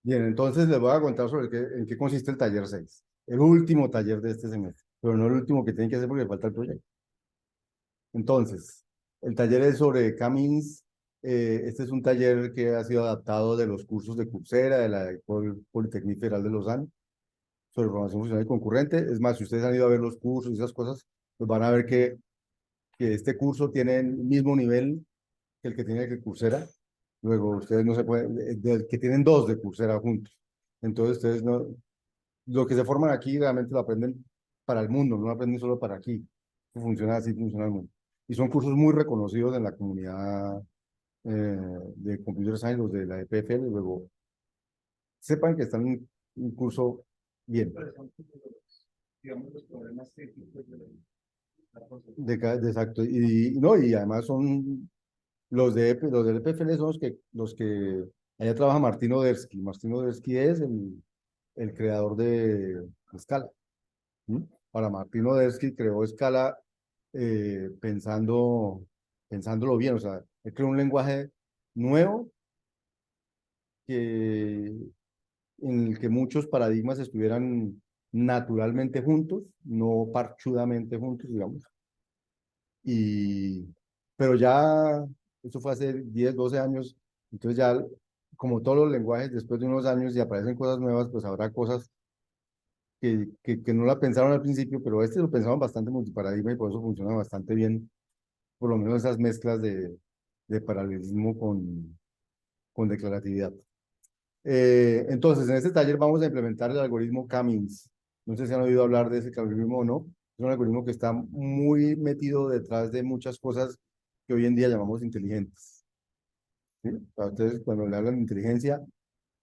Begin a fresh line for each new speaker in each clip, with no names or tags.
Bien, entonces les voy a contar sobre en qué consiste el taller 6, el último taller de este semestre, pero no el último que tienen que hacer porque falta el proyecto. Entonces, el taller es sobre Camins. Este es un taller que ha sido adaptado de los cursos de Coursera, de la École Polytechnique Federal de Lausanne, sobre programación funcional y concurrente. Es más, si ustedes han ido a ver los cursos y esas cosas, pues van a ver que este curso tiene el mismo nivel que el que tiene que Coursera. Luego, ustedes no se pueden, que tienen dos de Coursera juntos. Entonces, ustedes no, lo que se forman aquí realmente lo aprenden para el mundo, no lo aprenden solo para aquí. Funciona así, funciona el mundo. Y son cursos muy reconocidos en la comunidad de Computer Science, los de la EPFL. Luego, sepan que están en un curso bien.
Digamos, los problemas críticos de la cosa.
Exacto. No, y además son los del EPFL son los que allá trabaja Martín Odersky. Martín Odersky es el creador de Scala. ¿Mm? Para Martín Odersky creó Scala pensándolo bien, o sea, él creó un lenguaje nuevo en el que muchos paradigmas estuvieran naturalmente juntos, no parchudamente juntos, digamos. Y, pero ya, eso fue hace 10 12 años, entonces ya, como todos los lenguajes, después de unos años y aparecen cosas nuevas, pues habrá cosas que no la pensaron al principio, pero este lo pensaban bastante multiparadigma y por eso funciona bastante bien, por lo menos esas mezclas de paralelismo con declaratividad. Entonces, en este taller vamos a implementar el algoritmo Camins. No sé si han oído hablar de ese algoritmo o no. Es un algoritmo que está muy metido detrás de muchas cosas que hoy en día llamamos inteligentes. ¿Sí? Para ustedes, cuando le hablan de inteligencia,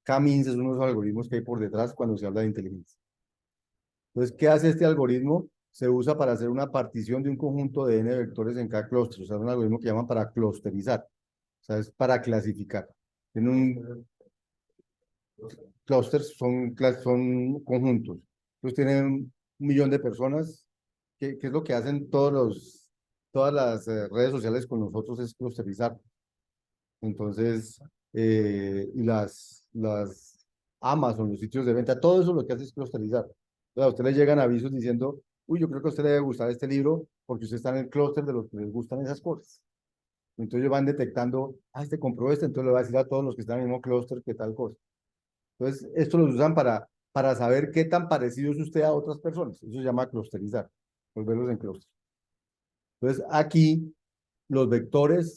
Camins es uno de los algoritmos que hay por detrás cuando se habla de inteligencia. Entonces, ¿qué hace este algoritmo? Se usa para hacer una partición de un conjunto de n vectores en cada clúster. O sea, es un algoritmo que llaman para clusterizar. O sea, es para clasificar. Tiene un Clusters son conjuntos. Entonces tienen 1 millón de personas. ¿Qué es lo que hacen todas las redes sociales con nosotros? Es clusterizar. Entonces, y las Amazon, los sitios de venta, todo eso lo que hace es clusterizar. Entonces, a usted le llegan avisos diciendo, uy, yo creo que a usted le debe gustar este libro porque usted está en el clúster de los que les gustan esas cosas. Entonces ellos van detectando, este compró este, entonces le va a decir a todos los que están en el mismo clúster que tal cosa. Entonces, esto lo usan para saber qué tan parecido es usted a otras personas. Eso se llama clusterizar, volverlos en clúster. Entonces, aquí los vectores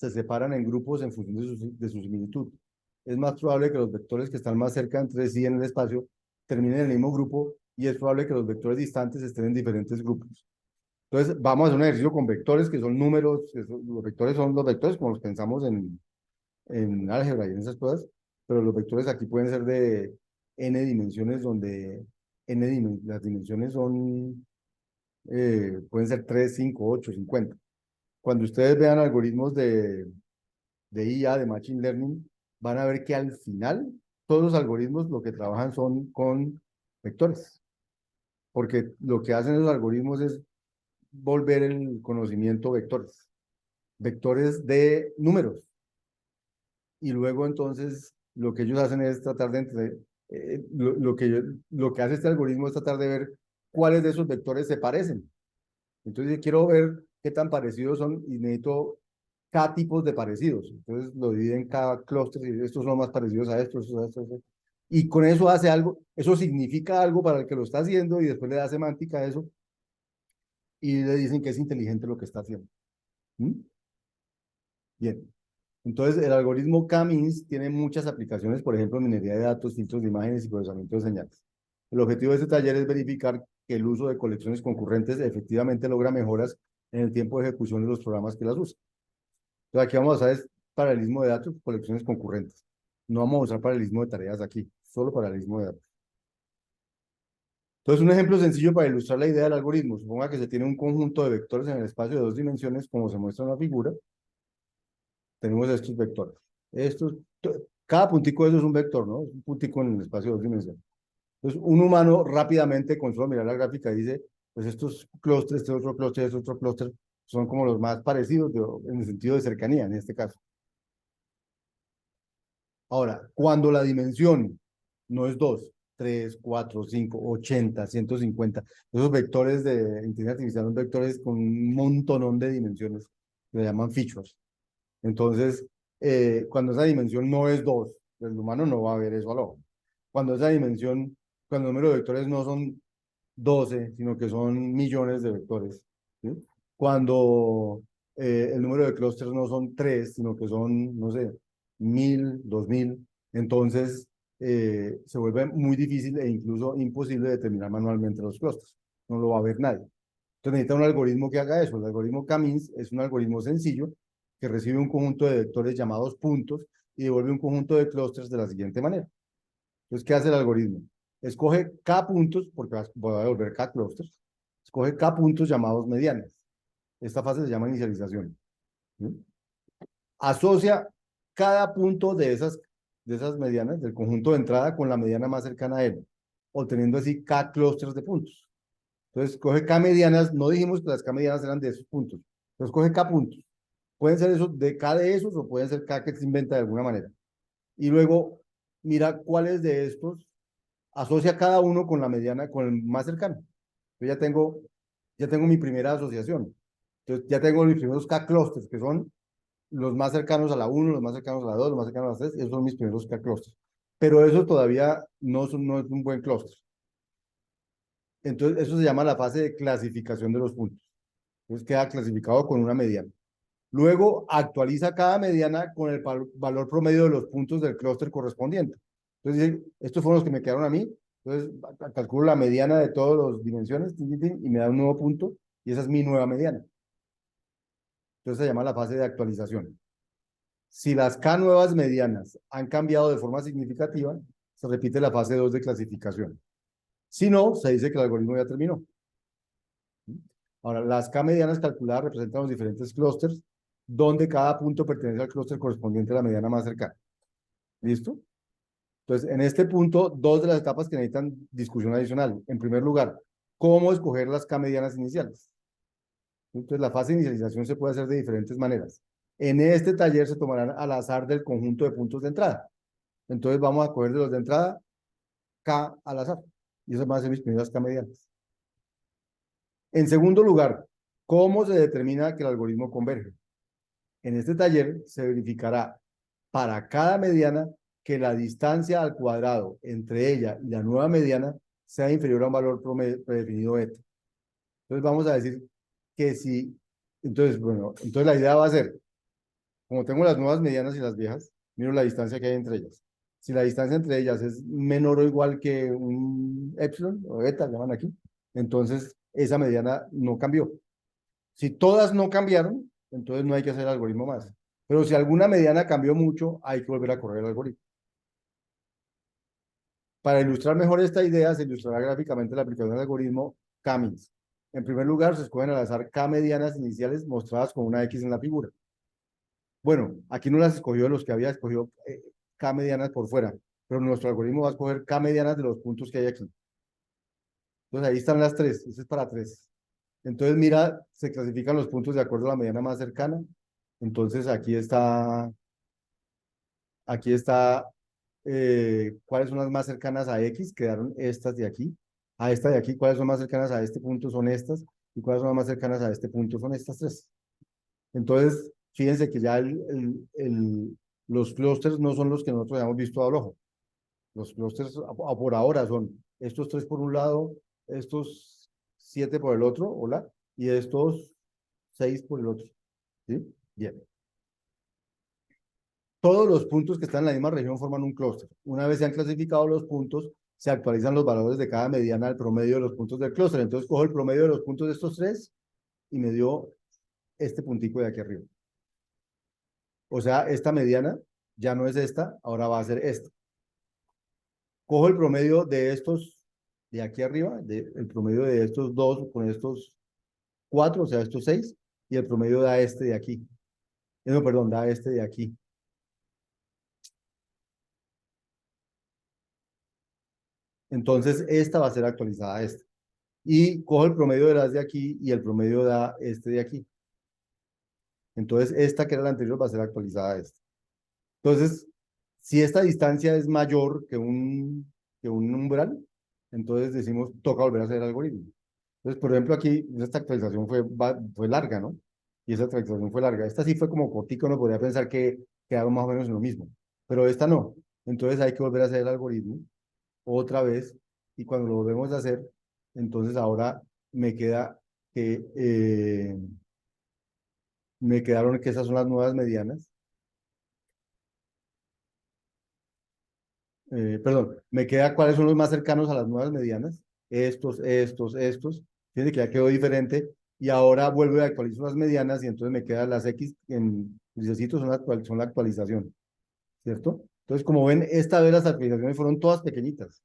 se separan en grupos en función de su similitud. Es más probable que los vectores que están más cerca entre sí en el espacio terminen en el mismo grupo y es probable que los vectores distantes estén en diferentes grupos. Entonces, vamos a hacer un ejercicio con vectores que son números, los vectores son los vectores como los pensamos en álgebra y en esas cosas, pero los vectores aquí pueden ser de n dimensiones, donde las dimensiones pueden ser 3 5 8 50. Cuando ustedes vean algoritmos de IA, de Machine Learning, van a ver que al final todos los algoritmos lo que trabajan son con vectores, porque lo que hacen esos algoritmos es volver el conocimiento vectores, vectores de números. Y luego entonces lo que ellos hacen es tratar de lo que hace este algoritmo es tratar de ver cuáles de esos vectores se parecen. Entonces quiero ver qué tan parecidos son y necesito cada tipo de parecidos. Entonces lo divide en cada clúster y estos son los más parecidos a estos, estos, estos, estos. Y con eso hace algo, eso significa algo para el que lo está haciendo y después le da semántica a eso y le dicen que es inteligente lo que está haciendo. ¿Mm? Bien. Entonces, el algoritmo K-means tiene muchas aplicaciones, por ejemplo, minería de datos, filtros de imágenes y procesamiento de señales. El objetivo de este taller es verificar que el uso de colecciones concurrentes efectivamente logra mejoras en el tiempo de ejecución de los programas que las usan. Entonces, aquí vamos a usar es paralelismo de datos, colecciones concurrentes. No vamos a usar paralelismo de tareas aquí, solo paralelismo de datos. Entonces, un ejemplo sencillo para ilustrar la idea del algoritmo. Suponga que se tiene un conjunto de vectores en el espacio de 2 dimensiones, como se muestra en la figura. Tenemos estos vectores. Estos, cada puntico de eso es un vector, ¿no? Es un puntico en el espacio de 2 dimensiones. Entonces, un humano rápidamente, con solo mirar la gráfica, dice, pues estos clústeres, este otro clúster, son como los más parecidos en el sentido de cercanía, en este caso. Ahora, cuando la dimensión no es 2, 3, 4, 5, 80, 150, esos vectores de inteligencia artificial son vectores con un montonón de dimensiones, que se llaman features. Entonces, cuando esa dimensión no es 2, el humano no va a ver eso al ojo. Cuando esa dimensión, cuando el número de vectores no son 12, sino que son millones de vectores, ¿sí? Cuando el número de clústeres no son 3, sino que son, no sé, 1000, 2000, entonces se vuelve muy difícil e incluso imposible determinar manualmente los clústeres. No lo va a ver nadie. Entonces necesita un algoritmo que haga eso. El algoritmo K-means es un algoritmo sencillo que recibe un conjunto de vectores llamados puntos y devuelve un conjunto de clústeres de la siguiente manera. Entonces, ¿qué hace el algoritmo? Escoge K puntos, porque voy a devolver K clústeres, escoge K puntos llamados medianas. Esta fase se llama inicialización. ¿Sí? Asocia cada punto de esas medianas, del conjunto de entrada, con la mediana más cercana a él, obteniendo así K clústeres de puntos. Entonces, coge K medianas, no dijimos que las K medianas eran de esos puntos, entonces coge K puntos. Pueden ser esos, de K de esos, o pueden ser K que se inventa de alguna manera. Y luego, mira cuáles de estos asocia cada uno con la mediana, con el más cercano. Yo ya tengo mi primera asociación. Entonces, ya tengo mis primeros K clusters, que son los más cercanos a la 1, los más cercanos a la 2, los más cercanos a la 3, esos son mis primeros K clusters. Pero eso todavía no es un buen cluster. Entonces, eso se llama la fase de clasificación de los puntos. Entonces, queda clasificado con una mediana. Luego, actualiza cada mediana con el valor promedio de los puntos del clúster correspondiente. Entonces, estos fueron los que me quedaron a mí. Entonces, calculo la mediana de todas las dimensiones y me da un nuevo punto y esa es mi nueva mediana. Entonces, se llama la fase de actualización. Si las K nuevas medianas han cambiado de forma significativa, se repite la fase 2 de clasificación. Si no, se dice que el algoritmo ya terminó. Ahora, las K medianas calculadas representan los diferentes clústeres donde cada punto pertenece al clúster correspondiente a la mediana más cercana. ¿Listo? Entonces, en este punto, dos de las etapas que necesitan discusión adicional. En primer lugar, ¿cómo escoger las K medianas iniciales? Entonces, la fase de inicialización se puede hacer de diferentes maneras. En este taller se tomarán al azar del conjunto de puntos de entrada. Entonces, vamos a coger de los de entrada K al azar. Y esas van a ser mis primeras K medianas. En segundo lugar, ¿cómo se determina que el algoritmo converge? En este taller se verificará para cada mediana que la distancia al cuadrado entre ella y la nueva mediana sea inferior a un valor predefinido beta. Entonces vamos a decir que si, entonces la idea va a ser, como tengo las nuevas medianas y las viejas, miro la distancia que hay entre ellas. Si la distancia entre ellas es menor o igual que un epsilon o beta, llaman aquí, entonces esa mediana no cambió. Si todas no cambiaron, entonces no hay que hacer el algoritmo más. Pero si alguna mediana cambió mucho, hay que volver a correr el algoritmo. Para ilustrar mejor esta idea, se ilustrará gráficamente la aplicación del algoritmo K-means. En primer lugar, se escogen al azar K medianas iniciales mostradas con una X en la figura. Bueno, aquí no las escogió los que había escogido K medianas por fuera, pero nuestro algoritmo va a escoger K medianas de los puntos que hay aquí. Entonces ahí están las tres, eso es para tres. Entonces mira, se clasifican los puntos de acuerdo a la mediana más cercana. Entonces aquí está cuáles son las más cercanas a X, quedaron estas de aquí. A esta de aquí, cuáles son más cercanas a este punto son estas, y cuáles son las más cercanas a este punto son estas tres. Entonces, fíjense que ya los clústeres no son los que nosotros habíamos visto al ojo. Los clústeres por ahora son estos tres por un lado, estos siete por el otro, hola, y estos seis por el otro. ¿Sí? Bien. Todos los puntos que están en la misma región forman un clúster. Una vez se han clasificado los puntos, se actualizan los valores de cada mediana al promedio de los puntos del clúster. Entonces cojo el promedio de los puntos de estos tres y me dio este puntico de aquí arriba. O sea, esta mediana ya no es esta, ahora va a ser esta. Cojo el promedio de estos de aquí arriba, el promedio de estos dos con estos cuatro, o sea, estos seis, y el promedio da este de aquí. No, perdón, da este de aquí. Entonces, esta va a ser actualizada a esta. Y cojo el promedio de las de aquí y el promedio da este de aquí. Entonces, esta que era la anterior va a ser actualizada a esta. Entonces, Si esta distancia es mayor que un umbral, entonces decimos, toca volver a hacer el algoritmo. Entonces, por ejemplo, aquí esta actualización fue larga, ¿no? Y esa actualización fue larga. Esta sí fue como cortica, uno podría pensar que quedaba más o menos en lo mismo, pero esta no. Entonces hay que volver a hacer el algoritmo otra vez, y cuando lo volvemos a hacer, entonces ahora me queda que me quedaron que esas son las nuevas medianas. Perdón, me queda cuáles son los más cercanos a las nuevas medianas. Estos. Tiene que ya quedó diferente. Y ahora vuelvo y actualizo las medianas y entonces me quedan las X en grisecitos son la actualización, ¿cierto? Entonces, como ven, esta vez las actualizaciones fueron todas pequeñitas.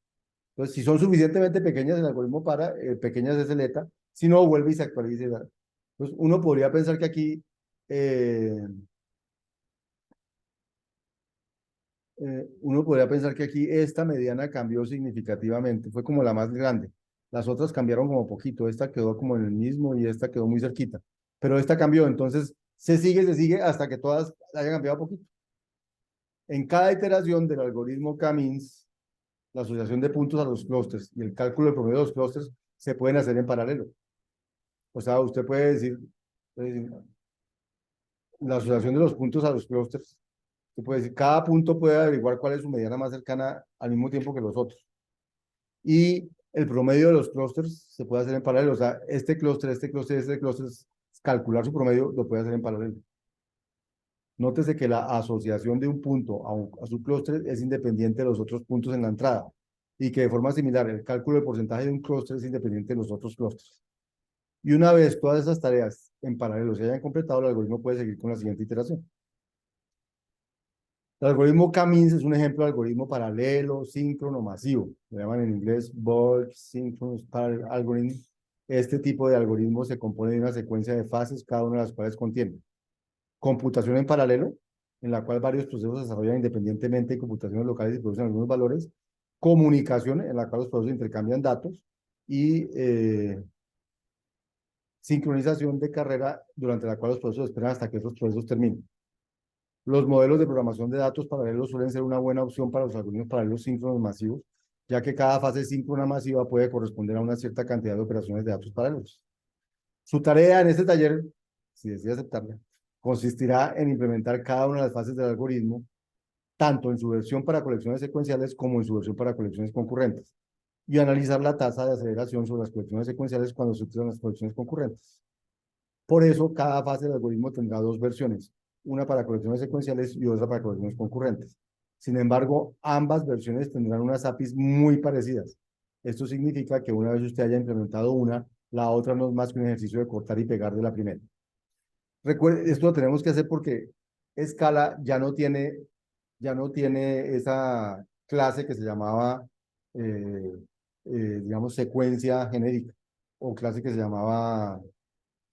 Entonces, si son suficientemente pequeñas, el algoritmo para, pequeñas es el eta, si no, vuelve y se actualiza. Entonces, uno podría pensar que aquí uno podría pensar que aquí esta mediana cambió significativamente, fue como la más grande. Las otras cambiaron como poquito, esta quedó como en el mismo y esta quedó muy cerquita. Pero esta cambió, entonces se sigue hasta que todas hayan cambiado poquito. En cada iteración del algoritmo K-means, la asociación de puntos a los clústeres y el cálculo del promedio de los clústeres se pueden hacer en paralelo. O sea, usted puede decir la asociación de los puntos a los clústeres. Usted puede decir, cada punto puede averiguar cuál es su mediana más cercana al mismo tiempo que los otros. Y el promedio de los clústeres se puede hacer en paralelo. O sea, este clúster, calcular su promedio lo puede hacer en paralelo. Nótese que la asociación de un punto a su clúster es independiente de los otros puntos en la entrada y que de forma similar el cálculo del porcentaje de un clúster es independiente de los otros clústeres. Y una vez todas esas tareas en paralelo se hayan completado, el algoritmo puede seguir con la siguiente iteración. El algoritmo K-means es un ejemplo de algoritmo paralelo, síncrono, masivo. Lo llaman en inglés bulk synchronous parallel algorithm. Este tipo de algoritmo se compone de una secuencia de fases, cada una de las cuales contiene computación en paralelo, en la cual varios procesos se desarrollan independientemente, y computaciones locales y producen algunos valores, comunicación, en la cual los procesos intercambian datos, y sincronización de carrera, durante la cual los procesos esperan hasta que esos procesos terminen. Los modelos de programación de datos paralelos suelen ser una buena opción para los algoritmos paralelos síncronos masivos, ya que cada fase síncrona masiva puede corresponder a una cierta cantidad de operaciones de datos paralelos. Su tarea en este taller, si decide aceptarla, consistirá en implementar cada una de las fases del algoritmo, tanto en su versión para colecciones secuenciales como en su versión para colecciones concurrentes, y analizar la tasa de aceleración sobre las colecciones secuenciales cuando se utilizan las colecciones concurrentes. Por eso, cada fase del algoritmo tendrá dos versiones, una para colecciones secuenciales y otra para colecciones concurrentes. Sin embargo, ambas versiones tendrán unas APIs muy parecidas. Esto significa que una vez usted haya implementado una, la otra no es más que un ejercicio de cortar y pegar de la primera. Recuerde, esto lo tenemos que hacer porque Scala ya no tiene esa clase que se llamaba, eh, digamos, secuencia genérica, o clase que se llamaba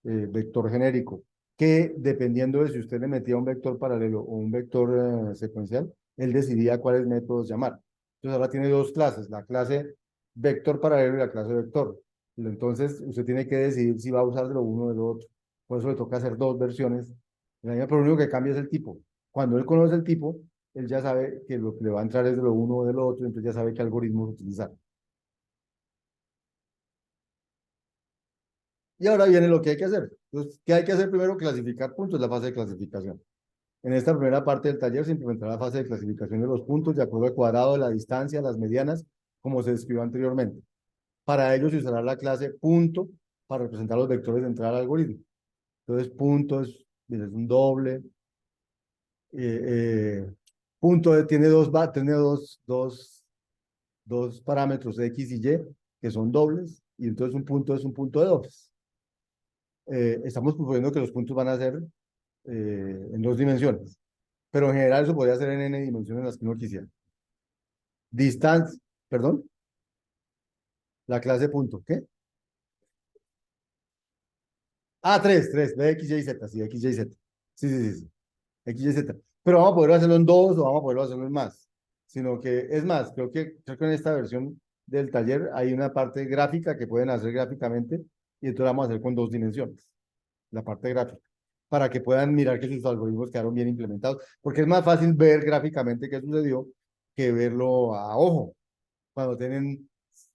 vector genérico, que dependiendo de si usted le metía un vector paralelo o un vector secuencial, él decidía cuáles métodos llamar. Entonces ahora tiene dos clases, la clase vector paralelo y la clase vector. Entonces usted tiene que decidir si va a usar de lo uno o de lo otro. Por eso le toca hacer dos versiones. Pero lo único que cambia es el tipo. Cuando él conoce el tipo, él ya sabe que lo que le va a entrar es de lo uno o de lo otro, entonces ya sabe qué algoritmos utilizar. Y ahora viene lo que hay que hacer. Entonces, ¿qué hay que hacer primero? Clasificar puntos, la fase de clasificación. En esta primera parte del taller se implementará la fase de clasificación de los puntos de acuerdo al cuadrado, la distancia, las medianas, como se describió anteriormente. Para ello se usará la clase punto para representar los vectores de entrada al algoritmo. Entonces, punto es un doble. Eh, punto tiene dos parámetros X y Y que son dobles, y entonces un punto es un punto de dobles. Estamos proponiendo que los puntos van a ser en dos dimensiones, pero en general eso podría ser en n dimensiones en las que uno quisiera. Distancia, perdón, la clase punto, ¿qué? Ah, tres, de X, Y, Z, sí, X, Y, Z. Sí, sí, sí, sí, X, Y, Z. Pero vamos a poderlo hacerlo en dos o vamos a poderlo hacerlo en más. Sino que, es más, creo que en esta versión del taller hay una parte gráfica que pueden hacer gráficamente y entonces vamos a hacer con dos dimensiones, la parte gráfica. para que puedan mirar que sus algoritmos quedaron bien implementados, porque es más fácil ver gráficamente qué sucedió que verlo a ojo. Cuando tienen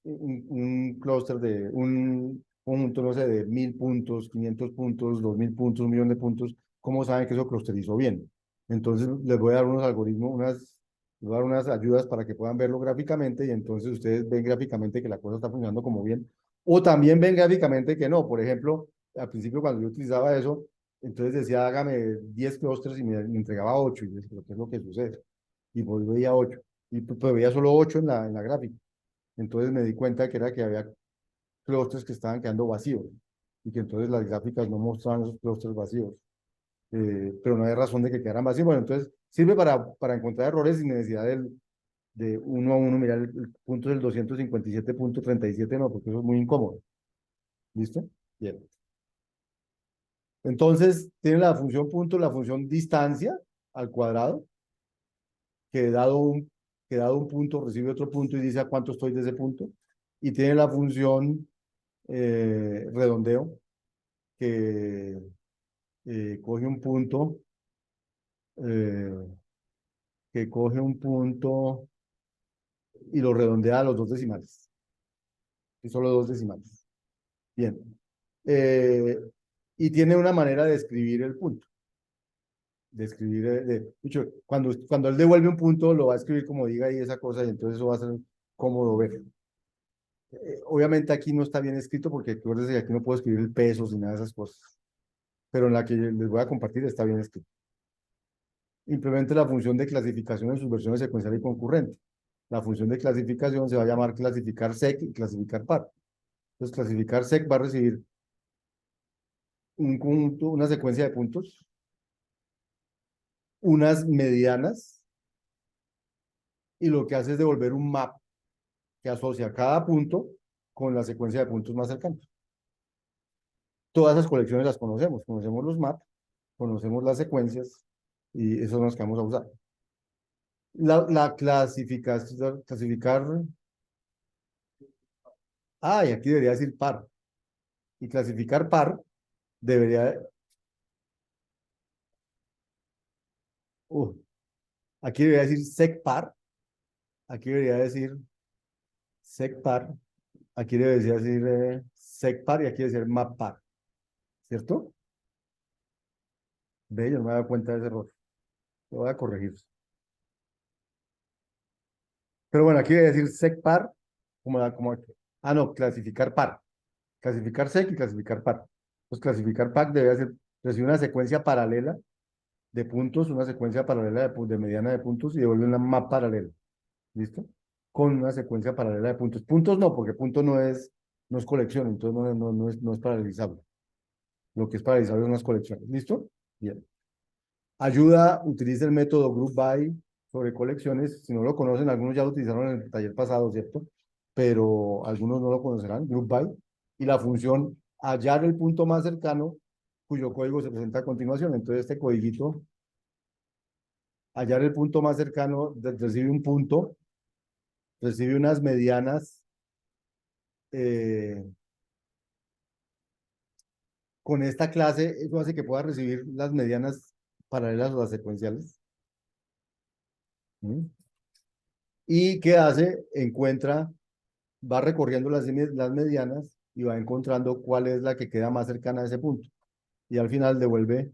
un clúster de un conjunto, no sé, de 1000 puntos, 500 puntos, 2000 puntos, 1 millón de puntos, ¿cómo saben que eso clusterizó bien? Entonces les voy a dar unos algoritmos, les voy a dar unas ayudas para que puedan verlo gráficamente y entonces ustedes ven gráficamente que la cosa está funcionando como bien. O también ven gráficamente que no. Por ejemplo, al principio cuando yo utilizaba eso, entonces decía, hágame 10 clústeres y me entregaba 8. Y yo decía, ¿pero qué es lo que sucede? Y pues veía 8. Y pues veía solo 8 en la gráfica. Entonces me di cuenta que era que había clústeres que estaban quedando vacíos y que entonces las gráficas no mostraban esos clústeres vacíos. Pero no hay razón de que quedaran vacíos. Bueno, entonces sirve para encontrar errores sin necesidad de uno a uno. Mirar el punto del 257.37, no, porque eso es muy incómodo. ¿Listo? Bien. Entonces tiene la función punto, la función distancia al cuadrado, que que dado un punto recibe otro punto y dice a cuánto estoy de ese punto. Y tiene la función redondeo, que coge un punto, eh, que coge un punto y lo redondea a los dos decimales, y solo dos decimales. Bien. Eh, y tiene una manera de escribir el punto, de escribir, dicho, cuando él devuelve un punto, lo va a escribir como diga y esa cosa, y entonces eso va a ser cómodo ver. Obviamente aquí no está bien escrito porque acuérdense que aquí no puedo escribir el peso ni nada de esas cosas, pero en la que les voy a compartir está bien escrito. Implemente la función de clasificación en sus versiones secuencial y concurrente. La función de clasificación se va a llamar clasificar sec y clasificar par. Entonces, clasificar sec va a recibir un conjunto, una secuencia de puntos, unas medianas, y lo que hace es devolver un map que asocia cada punto con la secuencia de puntos más cercanos. Todas esas colecciones las conocemos, conocemos los maps, conocemos las secuencias, y eso nos que vamos a usar. La clasificar, y aquí debería decir par. Y clasificar par debería, uh, aquí debería decir secpar, aquí debería decir secpar, aquí debería decir secpar y aquí debería decir mappar, ¿cierto? Ve, yo no me he dado cuenta de ese error. Lo voy a corregir. Pero bueno, aquí debería decir secpar, no, clasificar par. Clasificar sec y clasificar par. Pues clasificar par debe ser, recibir una secuencia paralela de puntos, una secuencia paralela de mediana de puntos y devuelve una map paralela. ¿Listo? Con una secuencia paralela de puntos. Puntos no, porque punto no es colección, entonces no es paralelizable. Lo que es paralelizable son las colecciones. ¿Listo? Bien. Ayuda, utiliza el método group by sobre colecciones. Si no lo conocen, algunos ya lo utilizaron en el taller pasado, ¿cierto? Pero algunos no lo conocerán, group by. Y la función hallar el punto más cercano, cuyo código se presenta a continuación. Entonces, este codiguito, hallar el punto más cercano, recibe un punto, recibe unas medianas eh, con esta clase. Eso hace que pueda recibir las medianas paralelas o las secuenciales. ¿Mm? ¿Y qué hace? Va recorriendo las medianas y va encontrando cuál es la que queda más cercana a ese punto. Y al final devuelve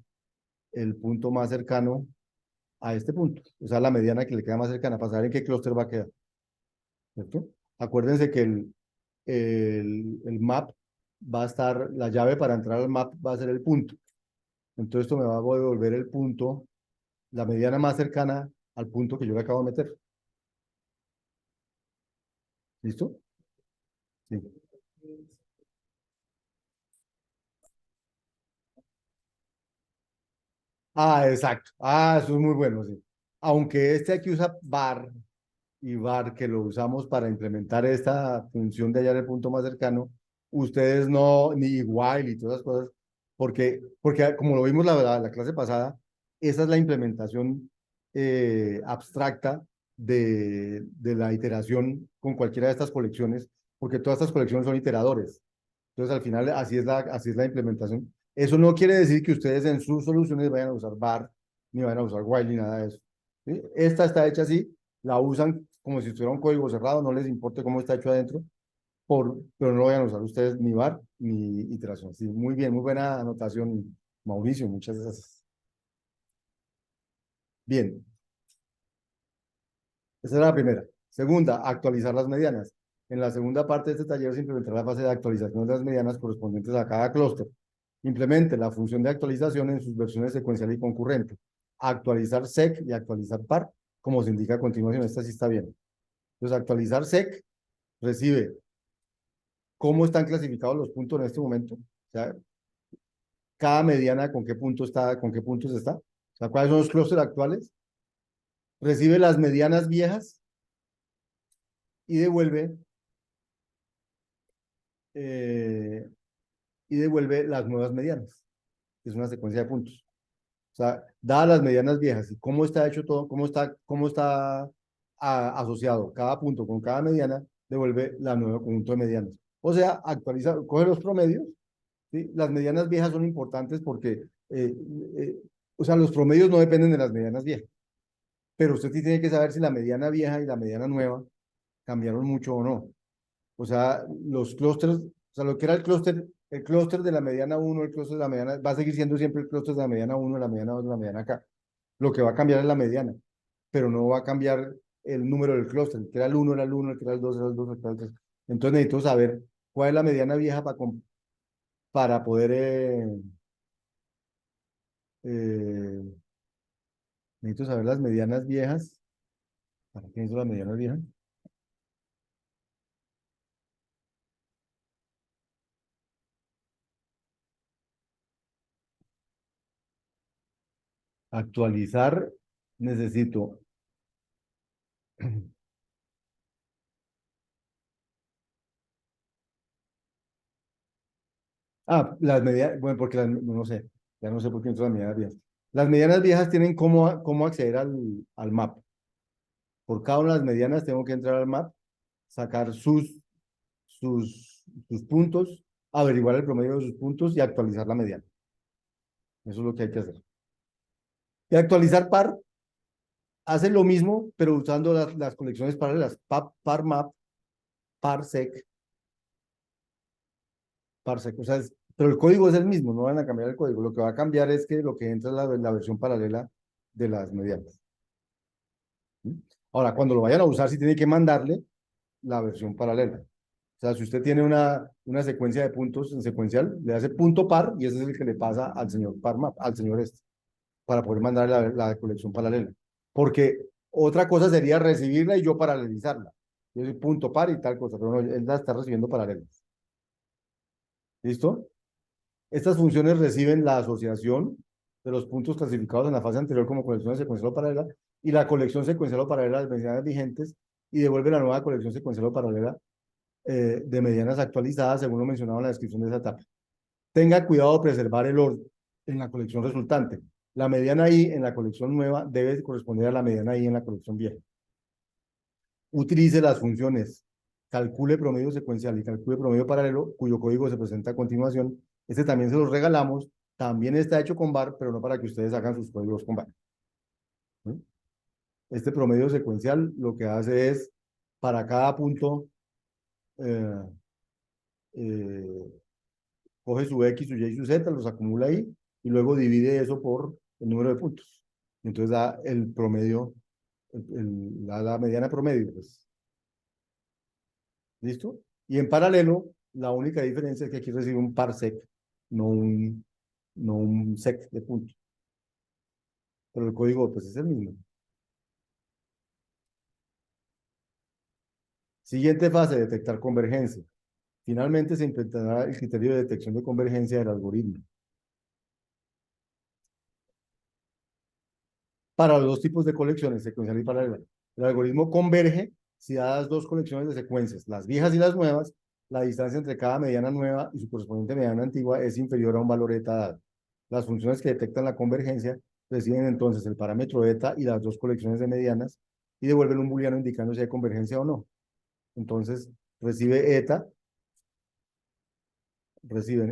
el punto más cercano a este punto. O sea, la mediana que le queda más cercana para saber en qué clúster va a quedar. ¿Cierto? Acuérdense que el map va a estar, la llave para entrar al map va a ser el punto. Entonces esto me va a devolver el punto, la mediana más cercana al punto que yo le acabo de meter. ¿Listo? Sí. Exacto. Eso es muy bueno, sí. Aunque este aquí usa var y var, que lo usamos para implementar esta función de hallar el punto más cercano, ustedes no, ni while y todas esas cosas, porque como lo vimos la clase pasada, esa es la implementación abstracta de la iteración con cualquiera de estas colecciones, porque todas estas colecciones son iteradores. Entonces, al final, así es la implementación. Eso no quiere decir que ustedes en sus soluciones vayan a usar bar, ni vayan a usar while, ni nada de eso. ¿Sí? Esta está hecha así, la usan como si estuviera un código cerrado, no les importa cómo está hecho adentro, pero no vayan a usar ustedes ni bar ni iteración. Sí, muy bien, muy buena anotación, Mauricio, muchas gracias. Bien, esa era la primera. Segunda, actualizar las medianas. En la segunda parte de este taller se implementará la fase de actualización de las medianas correspondientes a cada clúster. Implemente la función de actualización en sus versiones secuencial y concurrente. Actualizar sec y actualizar par, como se indica a continuación. Esta sí está bien. Entonces, actualizar sec recibe cómo están clasificados los puntos en este momento. O sea, cada mediana con qué punto está, con qué puntos está. O sea, cuáles son los clústeres actuales. Recibe las medianas viejas y devuelve eh, las nuevas medianas. Es una secuencia de puntos. O sea, dadas las medianas viejas y cómo está hecho todo, cómo está asociado cada punto con cada mediana, devuelve la nueva conjunto de medianas. O sea, actualiza, coge los promedios, ¿sí? Las medianas viejas son importantes porque, eh, o sea, los promedios no dependen de las medianas viejas, pero usted sí tiene que saber si la mediana vieja y la mediana nueva cambiaron mucho o no. O sea, los clústeres, o sea, lo que era el clúster de la mediana uno, el clúster de la mediana, va a seguir siendo siempre el clúster de la mediana uno, la mediana 2, la mediana acá. Lo que va a cambiar es la mediana, pero no va a cambiar el número del clúster. El que era el uno era el uno, el que era el 2 era el 2, el que era el 3. Entonces necesito saber cuál es la mediana vieja para poder, eh, necesito saber las medianas viejas. ¿Para qué necesito las medianas viejas? Actualizar, necesito. Las medianas, bueno, porque no sé, ya no sé por qué no son las medianas viejas. Las medianas viejas tienen cómo acceder al map. Por cada una de las medianas tengo que entrar al map, sacar sus puntos, averiguar el promedio de sus puntos y actualizar la mediana. Eso es lo que hay que hacer. Y actualizar par hace lo mismo, pero usando las colecciones paralelas. Par map, parsec, parsec. O sea, pero el código es el mismo, no van a cambiar el código. Lo que va a cambiar es que lo que entra es la versión paralela de las medianas. ¿Sí? Ahora, cuando lo vayan a usar, sí tiene que mandarle la versión paralela. O sea, si usted tiene una secuencia de puntos en secuencial, le hace punto par y ese es el que le pasa al señor par map, al señor este, para poder mandar la colección paralela. Porque otra cosa sería recibirla y yo paralelizarla. Yo soy punto par y tal cosa, pero no, él la está recibiendo paralelas. ¿Listo? Estas funciones reciben la asociación de los puntos clasificados en la fase anterior como colección secuencial o paralela y la colección secuencial o paralela de las medianas vigentes y devuelve la nueva colección secuencial o paralela de medianas actualizadas según lo mencionado en la descripción de esa etapa. Tenga cuidado de preservar el orden en la colección resultante. La mediana I en la colección nueva debe corresponder a la mediana I en la colección vieja. Utilice las funciones calcule promedio secuencial y calcule promedio paralelo, cuyo código se presenta a continuación. Este también se los regalamos. También está hecho con bar, pero no para que ustedes hagan sus códigos con bar. ¿Sí? Este promedio secuencial lo que hace es, para cada punto, eh, eh, coge su X, su Y y su Z, los acumula ahí y luego divide eso por el número de puntos. Entonces da el promedio, la mediana promedio. Pues. ¿Listo? Y en paralelo, la única diferencia es que aquí recibe un parsec, no un sec de puntos. Pero el código pues es el mismo. Siguiente fase, detectar convergencia. Finalmente se implementará el criterio de detección de convergencia del algoritmo. Para los dos tipos de colecciones, secuencial y paralela. El algoritmo converge si dadas dos colecciones de secuencias, las viejas y las nuevas, la distancia entre cada mediana nueva y su correspondiente mediana antigua es inferior a un valor eta dado. Las funciones que detectan la convergencia reciben entonces el parámetro eta y las dos colecciones de medianas y devuelven un booleano indicando si hay convergencia o no. Entonces, reciben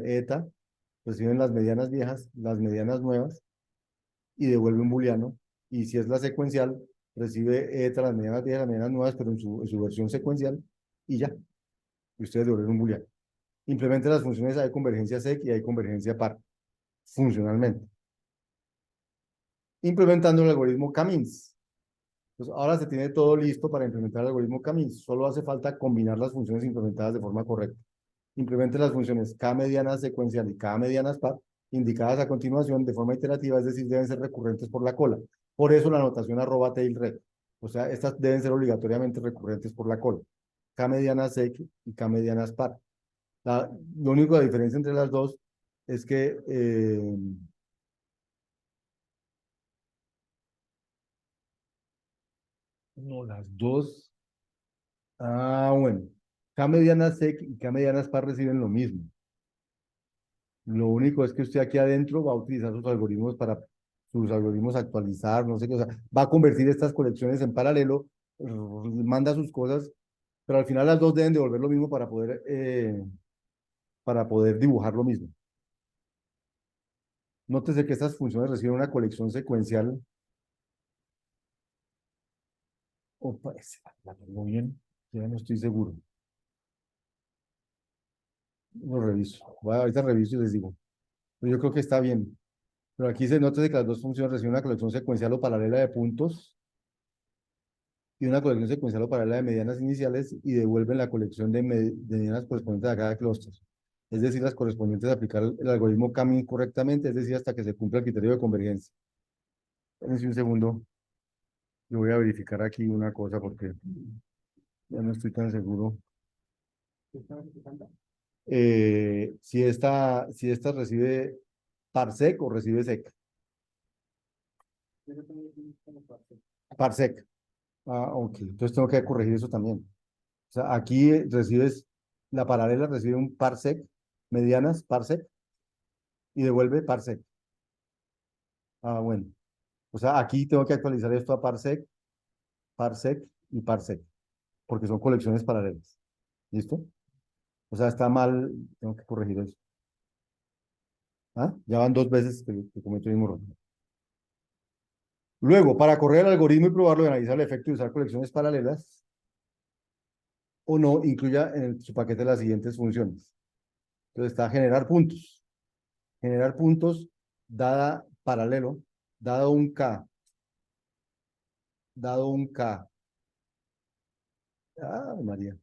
eta reciben las medianas viejas, las medianas nuevas, y devuelve un booleano. Y si es la secuencial, recibe eta, las medianas viejas, las medianas nuevas, pero en su versión secuencial, y ya. Y ustedes devuelven un booleano. Implemente las funciones, hay convergencia sec y hay convergencia par, funcionalmente. Implementando el algoritmo Camins. Entonces, ahora se tiene todo listo para implementar el algoritmo Camins. Solo hace falta combinar las funciones implementadas de forma correcta. Implemente las funciones K mediana secuencial y K medianas par, indicadas a continuación de forma iterativa, es decir, deben ser recurrentes por la cola. Por eso la notación arroba tail red. O sea, estas deben ser obligatoriamente recurrentes por la cola. K medianas sec y K medianas par. Lo único de diferencia entre las dos es que no, las dos. Bueno. K medianas sec y K medianas par reciben lo mismo. Lo único es que usted aquí adentro va a utilizar sus algoritmos actualizar, no sé qué, o sea, va a convertir estas colecciones en paralelo, manda sus cosas, pero al final las dos deben devolver lo mismo para poder dibujar lo mismo. Nótese que estas funciones reciben una colección secuencial. Opa, la tengo bien, ya no estoy seguro. Lo reviso. Ahorita reviso y les digo. Pero yo creo que está bien. Pero aquí se nota que las dos funciones reciben una colección secuencial o paralela de puntos y una colección secuencial o paralela de medianas iniciales y devuelven la colección de medianas correspondientes a cada clúster. Es decir, las correspondientes a aplicar el algoritmo Camin correctamente, es decir, hasta que se cumpla el criterio de convergencia. Espérense un segundo, yo voy a verificar aquí una cosa porque ya no estoy tan seguro. Si esta recibe parsec o recibe sec. Parsec. Ok. Entonces tengo que corregir eso también. O sea, aquí recibes, la paralela recibe un parsec, medianas, parsec, y devuelve parsec. Bueno. O sea, aquí tengo que actualizar esto a parsec, parsec y parsec, porque son colecciones paralelas. ¿Listo? O sea, está mal, tengo que corregir eso. Ya van dos veces que cometo el mismo error. Luego, para correr el algoritmo y probarlo y analizar el efecto de usar colecciones paralelas o no, incluya en su paquete las siguientes funciones. Entonces está generar puntos. Generar puntos dada paralelo, dado un K, dado un K, María,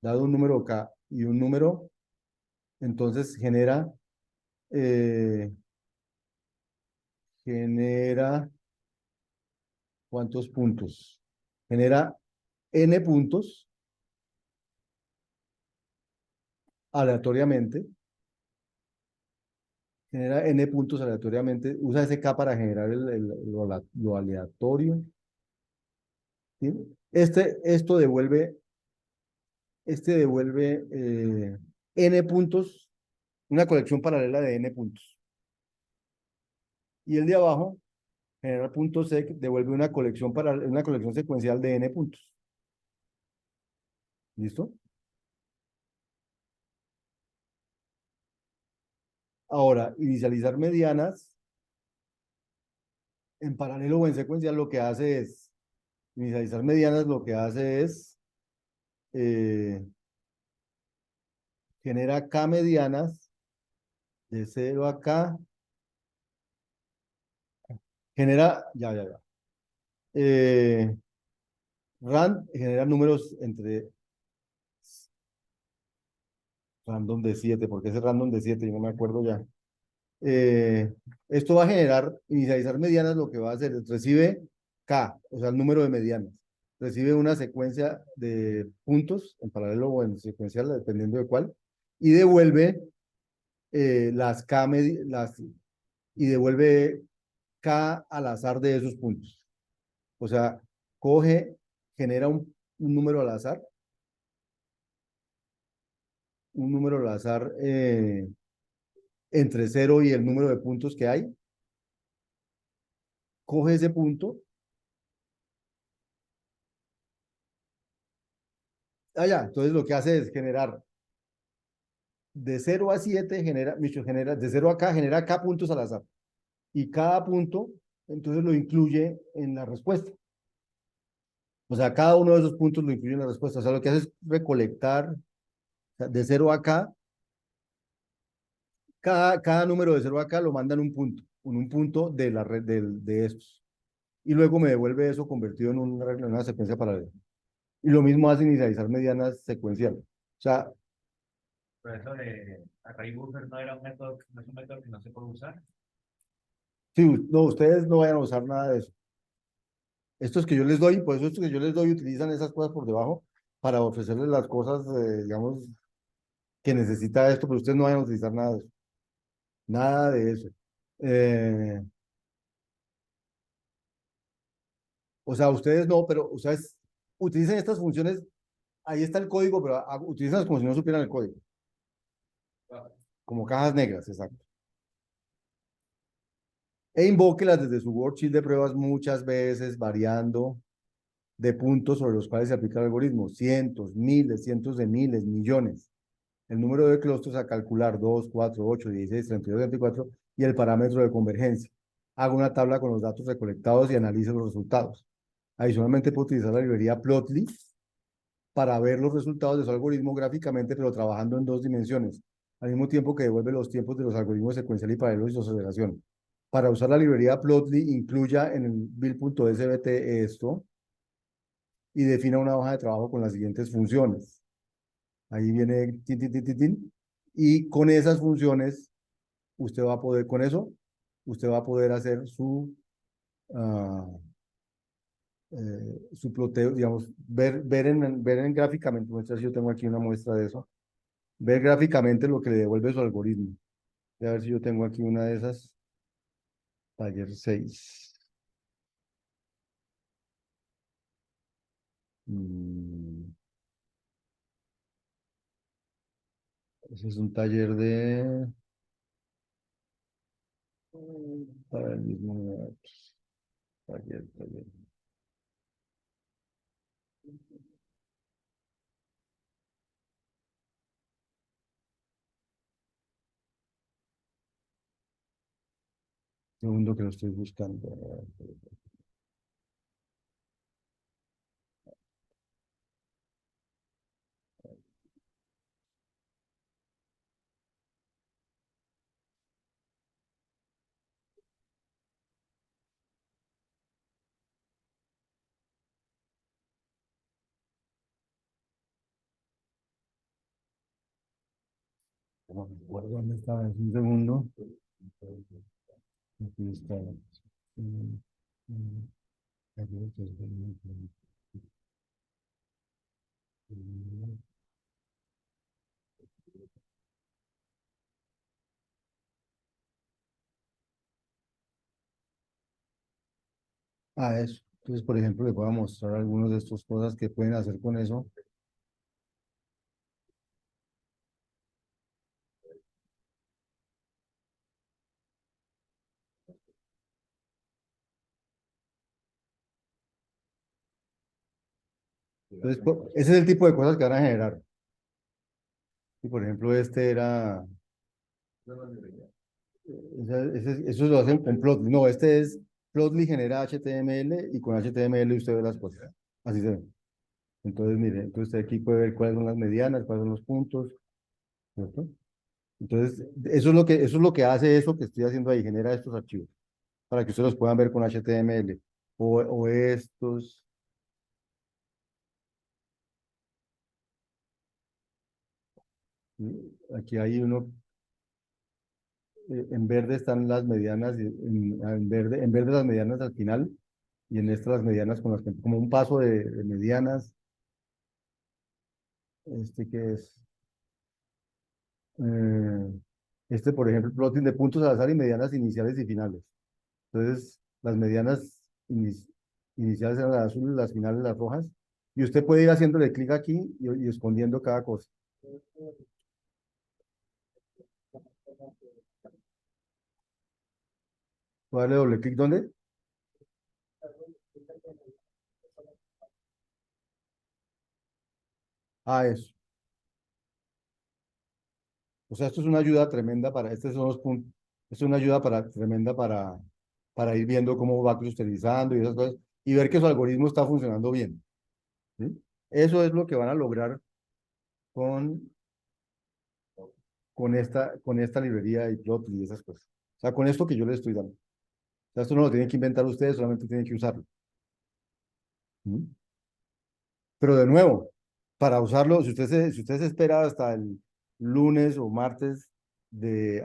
dado un número K y un número, entonces eh, genera, ¿cuántos puntos? Genera N puntos aleatoriamente, genera N puntos aleatoriamente, usa ese K para generar lo aleatorio, ¿sí? Esto devuelve N puntos, una colección paralela de N puntos. Y el de abajo, generar puntos sec, devuelve una colección secuencial de N puntos. ¿Listo? Ahora, inicializar medianas en paralelo o en secuencial lo que hace es, inicializar medianas lo que hace es, eh, genera K medianas de 0 a K, ya. Eh, genera números entre random de 7, porque ese random de 7, yo no me acuerdo ya. Esto va a generar, inicializar medianas, lo que va a hacer es recibe K, o sea, el número de medianas. Recibe una secuencia de puntos en paralelo o en secuencial, dependiendo de cuál, y devuelve las K, y devuelve K al azar de esos puntos. O sea, genera un número al azar, entre 0 y el número de puntos que hay, coge ese punto. Ya, entonces lo que hace es generar de 0 a 7 genera, Micho genera, de 0 a K genera K puntos al azar. Y cada punto, entonces lo incluye en la respuesta. O sea, cada uno de esos puntos lo incluye en la respuesta. O sea, lo que hace es recolectar, o sea, de 0 a K, cada número de 0 a K lo manda en un punto de la red de estos. Y luego me devuelve eso convertido en una secuencia paralela. Y lo mismo hace inicializar medianas secuencial. O sea,
Pero eso de array buffer no era un método, no es un método que no se puede usar.
si no, ustedes no vayan a usar nada de eso. Estos que yo les doy, por eso estos que yo les doy utilizan esas cosas por debajo para ofrecerles las cosas, digamos, que necesita esto, pero ustedes no vayan a utilizar nada de eso. Nada de eso. Eh, o sea, ustedes no, pero ustedes utilizan estas funciones, ahí está el código, pero utilizan como si no supieran el código, como cajas negras, exacto. E invóquelas desde su worksheet de pruebas muchas veces, variando de puntos sobre los cuales se aplica el algoritmo, cientos, miles, cientos de miles, millones. El número de clústeres a calcular, 2, 4, 8, 16, 32, 34, y el parámetro de convergencia. Haga una tabla con los datos recolectados y analice los resultados. Adicionalmente, puede utilizar la librería Plotly para ver los resultados de su algoritmo gráficamente, pero trabajando en 2 dimensiones, al mismo tiempo que devuelve los tiempos de los algoritmos secuencial y paralelos y su aceleración. Para usar la librería Plotly, incluya en el build.sbt esto y defina una hoja de trabajo con las siguientes funciones. Ahí viene tin, tin, tin, tin, tin, y con esas funciones usted va a poder, con eso, usted va a poder hacer su ploteo, digamos, ver en gráficamente, muestras, si yo tengo aquí una muestra de eso, ver gráficamente lo que le devuelve su algoritmo. Voy a ver si yo tengo aquí una de esas, taller 6. Mm, ese es un taller para el mismo, taller. Segundo que lo estoy buscando. No me acuerdo dónde estaba, es un segundo. Aquí está. Mm, mm, eso. Entonces, por ejemplo, les voy a mostrar algunas de estas cosas que pueden hacer con eso. Entonces, ese es el tipo de cosas que van a generar. Y por ejemplo, este era, eso lo hacen con Plotly. No, este es Plotly genera HTML y con HTML usted ve las cosas. Así se ve. Entonces, mire, entonces usted aquí puede ver cuáles son las medianas, cuáles son los puntos, ¿cierto? Entonces, eso es lo que hace eso que estoy haciendo ahí, genera estos archivos para que ustedes los puedan ver con HTML o estos. Aquí hay uno, en verde están las medianas, en verde las medianas al final y en estas las medianas con las que, como un paso de medianas, que es, eh, por ejemplo, plotting de puntos al azar y medianas iniciales y finales. Entonces, las medianas iniciales eran las azules, las finales las rojas, y usted puede ir haciéndole clic aquí y escondiendo cada cosa. Voy a darle doble clic, ¿dónde? Ah, eso. O sea, esto es una ayuda tremenda para, estos son los puntos, esto es una ayuda tremenda para ir viendo cómo va clusterizando y esas cosas, y ver que su algoritmo está funcionando bien. ¿Sí? Eso es lo que van a lograr con, con esta librería de Plotly y esas cosas. O sea, con esto que yo les estoy dando. O sea, esto no lo tienen que inventar ustedes, solamente tienen que usarlo. ¿Sí? Pero de nuevo, para usarlo, si usted se espera hasta el lunes o martes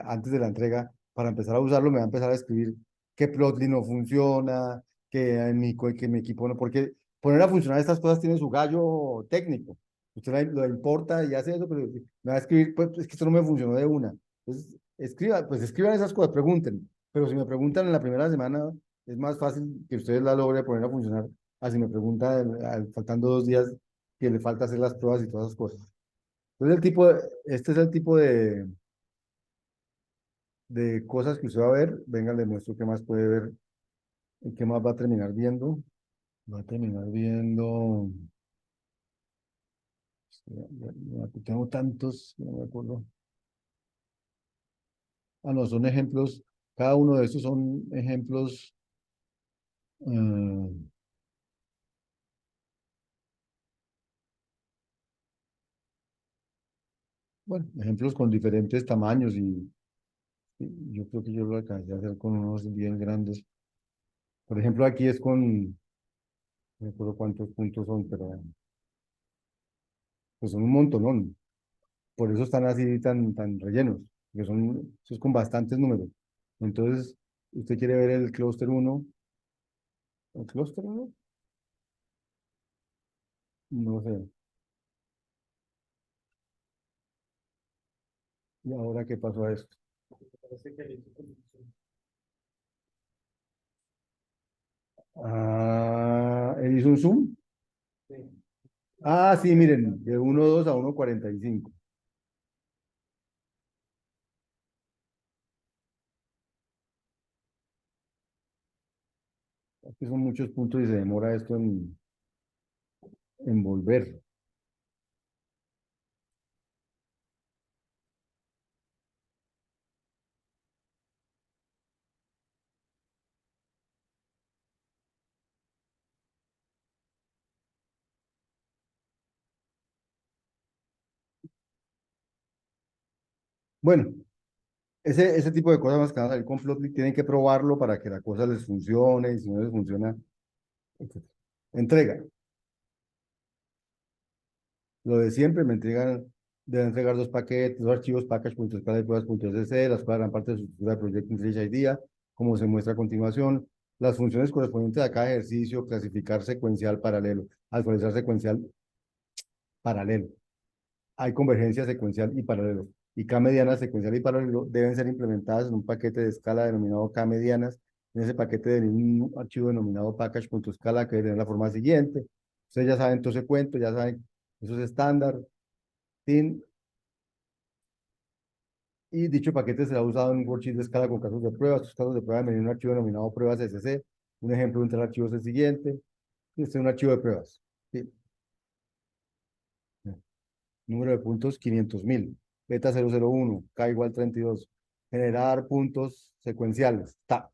antes de la entrega para empezar a usarlo, me va a empezar a escribir que Plotly no funciona, que mi equipo no, porque poner a funcionar estas cosas tiene su gallo técnico. Usted lo importa y hace eso, pero me va a escribir, pues es que esto no me funcionó de una. Entonces, pues escriban esas cosas, pregunten. Pero si me preguntan en la primera semana, es más fácil que ustedes la logren poner a funcionar. Así me preguntan faltando 2 días que le falta hacer las pruebas y todas esas cosas. Entonces, este es el tipo de cosas que usted va a ver. Venga, le muestro qué más puede ver y qué más va a terminar viendo. Va a terminar viendo. Tengo tantos, no me acuerdo. Ah, no, son ejemplos. Cada uno de estos son ejemplos. eh, bueno, ejemplos con diferentes tamaños y yo creo que yo lo alcancé a hacer con unos bien grandes. Por ejemplo, aquí es con, no me acuerdo cuántos puntos son, pero pues son un montonón. Por eso están así tan rellenos, que eso es con bastantes números. Entonces, usted quiere ver el clúster uno, ¿el clúster uno? No sé. ¿Y ahora qué pasó a esto?
Parece que le hizo
Ah, él hizo un zoom.
sí.
Ah, sí, miren, de 1.2 a 1.45. Aquí son muchos puntos y se demora esto en volver. Bueno, ese tipo de cosas más que van a salir con Plotly tienen que probarlo para que la cosa les funcione y si no les funciona, etcétera. Entrega. Lo de siempre, deben entregar 2 paquetes, 2 archivos, package.escala y pruebas.sc, las cuales harán parte de su estructura de proyecto IntelliJ IDEA, como se muestra a continuación. Las funciones correspondientes a cada ejercicio, clasificar secuencial paralelo, actualizar secuencial paralelo. Hay convergencia secuencial y paralelo. Y K medianas secuencial y paralelo deben ser implementadas en un paquete de escala denominado K medianas. En ese paquete de un archivo denominado package.escala que debe tener la forma siguiente. Ustedes ya saben todo ese cuento, ya saben, eso es estándar. Tin, y dicho paquete será usado en un worksheet de escala con casos de pruebas. Estos casos de prueba deben venir en un archivo denominado pruebas SC. Un ejemplo de un tal archivo es el siguiente. Este es un archivo de pruebas. Sí. Número de puntos 500.000. Beta 001. K igual 32. Generar puntos secuenciales. Tal.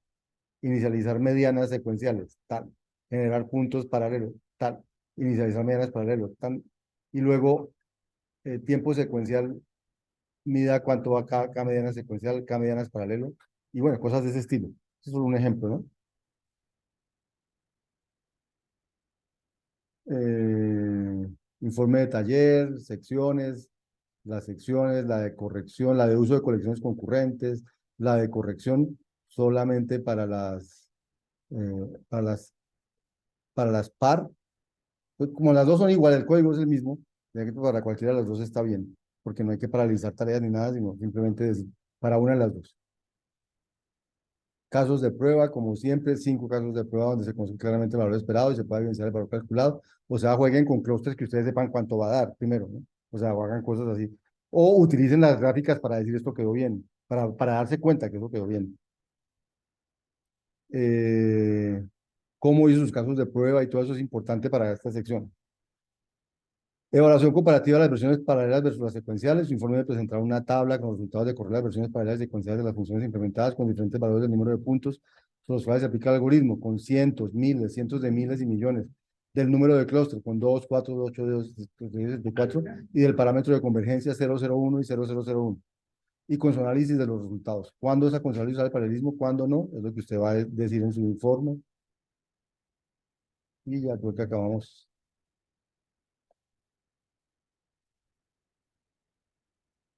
Inicializar medianas secuenciales. Tal. Generar puntos paralelos. Tal. Inicializar medianas paralelos. Tal. Y luego tiempo secuencial mida cuánto va cada mediana secuencial, cada mediana es paralelo, y bueno, cosas de ese estilo. Eso es solo un ejemplo, ¿no? Eh, Informe de taller, secciones, la de corrección, la de uso de colecciones concurrentes, la de corrección solamente eh, para las, para las par. Pues como las dos son iguales, el código es el mismo, ya que para cualquiera de las dos está bien, porque no hay que paralizar tareas ni nada, sino simplemente decir para una de las dos. Casos de prueba, como siempre, 5 casos de prueba donde se consigue claramente el valor esperado y se puede evidenciar el valor calculado. O sea, jueguen con clústeres que ustedes sepan cuánto va a dar primero, ¿no? O sea, o hagan cosas así. O utilicen las gráficas para decir esto quedó bien, para darse cuenta que eso quedó bien. Eh, Cómo hizo sus casos de prueba y todo eso es importante para esta sección. Evaluación comparativa de las versiones paralelas versus las secuenciales. Su informe presentará una tabla con los resultados de correr las versiones paralelas y secuenciales de las funciones implementadas con diferentes valores del número de puntos sobre los cuales se aplica el algoritmo, con cientos, miles, cientos de miles y millones del número de clúster, con 2, 4, 8, 4, y del parámetro de convergencia 001 y 0001, y con su análisis de los resultados. ¿Cuándo es aconsejable usar el paralelismo? ¿Cuándo no? Es lo que usted va a decir en su informe. Y ya creo que acabamos.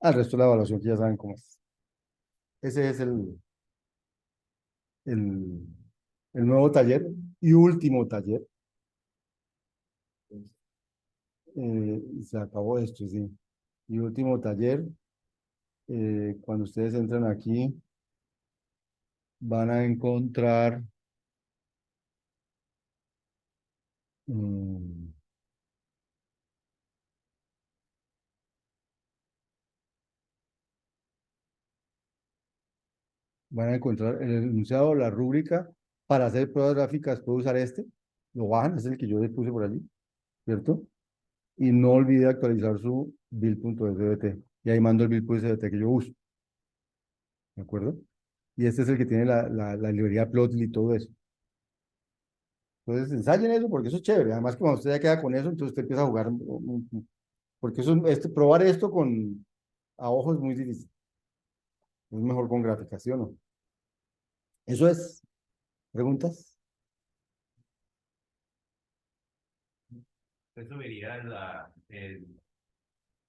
Al resto de la evaluación que ya saben cómo es. Ese es el, el nuevo taller y último taller. Se acabó esto, sí. Y último taller, cuando ustedes entran aquí, van a encontrar, mm, van a encontrar el enunciado, la rúbrica. Para hacer pruebas gráficas puede usar este, lo bajan, es el que yo les puse por allí, ¿cierto? Y no olvide actualizar su build.svt. Y ahí mando el build.svt que yo uso, ¿de acuerdo? Y este es el que tiene la librería Plotly y todo eso. Entonces, ensayen eso porque eso es chévere. Además, que cuando usted ya queda con eso, entonces usted empieza a jugar. Porque eso, probar esto a ojo es muy difícil. Es mejor con gráficas, ¿sí o no? Eso es. ¿Preguntas?
Usted subiría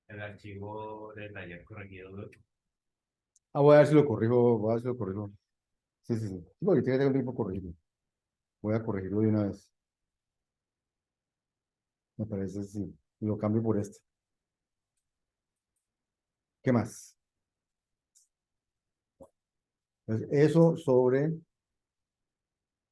el archivo del taller corregido, ¿no?
Ah, voy a ver si lo corrijo. Voy a ver si lo corrijo. Sí, sí, sí. Sí, porque tiene que tener un tiempo corregirlo. Voy a corregirlo de una vez. Me parece, sí. Lo cambio por este. ¿Qué más? Entonces, eso sobre